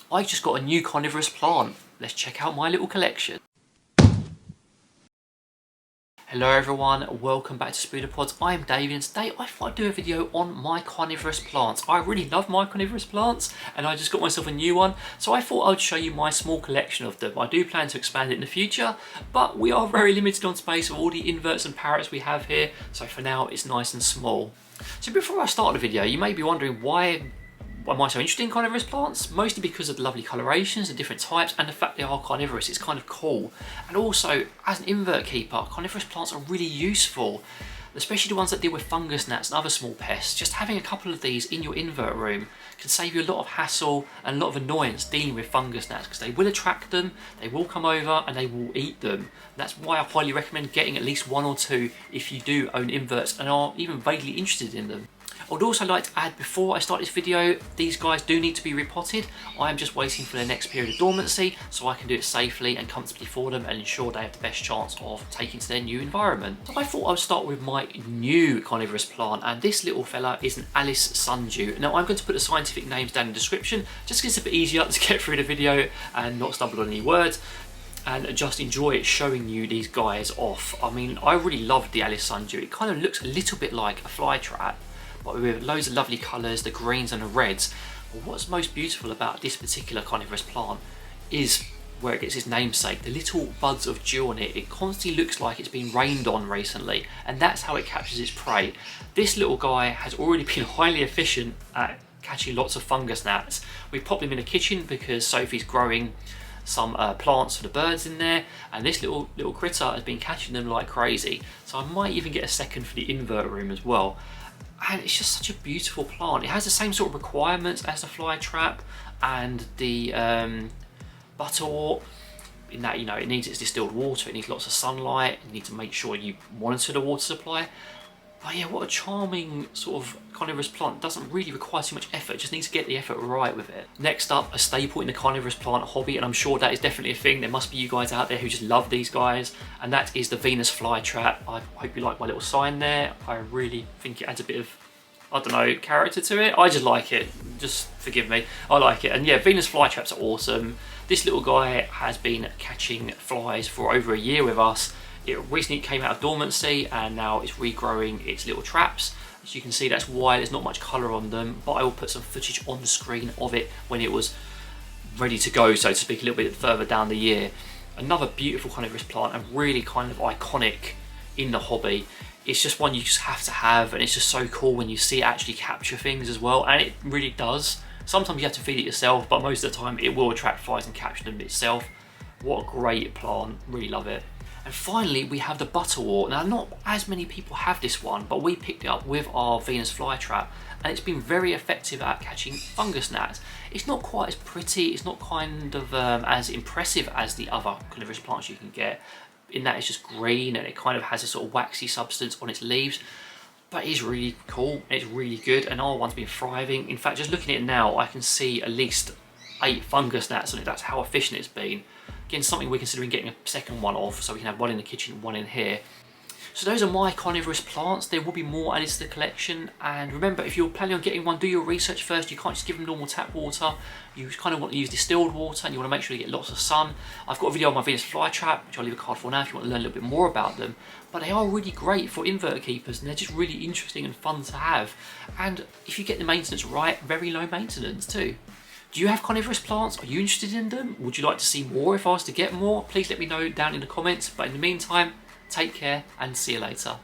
I just got a new carnivorous plant. Let's check out my little collection. Hello everyone, welcome back to Spooderpods. I'm David and today I thought I'd do a video on my carnivorous plants. I really love my carnivorous plants and I just got myself a new one, so I thought I'd show you my small collection of them. I do plan to expand it in the future, but we are very limited on space with all the inverts and parrots we have here, so for now it's nice and small. So before I start the video, you may be wondering why am I so interested in carnivorous plants? Mostly because of the lovely colorations, the different types, and the fact they are carnivorous. It's kind of cool. And also, as an invert keeper, carnivorous plants are really useful, especially the ones that deal with fungus, gnats, and other small pests. Just having a couple of these in your invert room can save you a lot of hassle and a lot of annoyance dealing with fungus gnats, because they will attract them, they will come over, and they will eat them. And that's why I highly recommend getting at least one or two if you do own inverts and are even vaguely interested in them. I would also like to add, before I start this video, these guys do need to be repotted. I am just waiting for their next period of dormancy so I can do it safely and comfortably for them and ensure they have the best chance of taking to their new environment. So I thought I would start with my new carnivorous plant, and this little fella is an Alicesandu. Now I'm going to put the scientific names down in the description just because it's a bit easier to get through the video and not stumble on any words, and just enjoy showing you these guys off. I mean, I really love the Alicesandu. It kind of looks a little bit like a fly trap, but with loads of lovely colours, the greens and the reds. But what's most beautiful about this particular carnivorous plant is where it gets its namesake, the little buds of dew on it. It constantly looks like it's been rained on recently, and that's how it captures its prey. This little guy has already been highly efficient at catching lots of fungus gnats. We popped him in the kitchen because Sophie's growing some plants for the birds in there, and this little critter has been catching them like crazy. So I might even get a second for the invert room as well. And it's just such a beautiful plant. It has the same sort of requirements as the fly trap and the butterwort, in that, you know, it needs its distilled water, it needs lots of sunlight, you need to make sure you monitor the water supply. But yeah, what a charming sort of carnivorous plant. It doesn't really require too much effort, just needs to get the effort right with it. Next up, a staple in the carnivorous plant hobby, and I'm sure that is definitely a thing. There must be you guys out there who just love these guys, and that is the Venus flytrap. I hope you like my little sign there. I really think it adds a bit of, I don't know, character to it. I just like it, just forgive me, I like it. And yeah, Venus flytraps are awesome. This little guy has been catching flies for over a year with us. It recently came out of dormancy and now it's regrowing its little traps. As you can see, that's why there's not much colour on them, but I will put some footage on the screen of it when it was ready to go, so to speak, a little bit further down the year. Another beautiful carnivorous plant and really kind of iconic in the hobby. It's just one you just have to have, and it's just so cool when you see it actually capture things as well, and it really does. Sometimes you have to feed it yourself, but most of the time it will attract flies and capture them itself. What a great plant, really love it. And finally, we have the butterwort. Now, not as many people have this one, but we picked it up with our Venus flytrap, and it's been very effective at catching fungus gnats. It's not quite as pretty, it's not kind of as impressive as the other carnivorous plants you can get, in that it's just green and it kind of has a sort of waxy substance on its leaves. But it is really cool, it's really good, and our one's been thriving. In fact, just looking at it now, I can see at least 8 fungus gnats on it. That's how efficient it's been. Again, something we're considering getting a second one of, so we can have one in the kitchen, one in here. So those are my carnivorous plants. There will be more added to the collection, and remember, if you're planning on getting one, do your research first. You can't just give them normal tap water. You kind of want to use distilled water, and you want to make sure you get lots of sun. I've got a video on my Venus flytrap, which I'll leave a card for now if you want to learn a little bit more about them. But they are really great for invert keepers, and they're just really interesting and fun to have. And if you get the maintenance right, very low maintenance too. Do you have carnivorous plants? Are you interested in them? Would you like to see more if I was to get more? Please let me know down in the comments. But in the meantime, take care and see you later.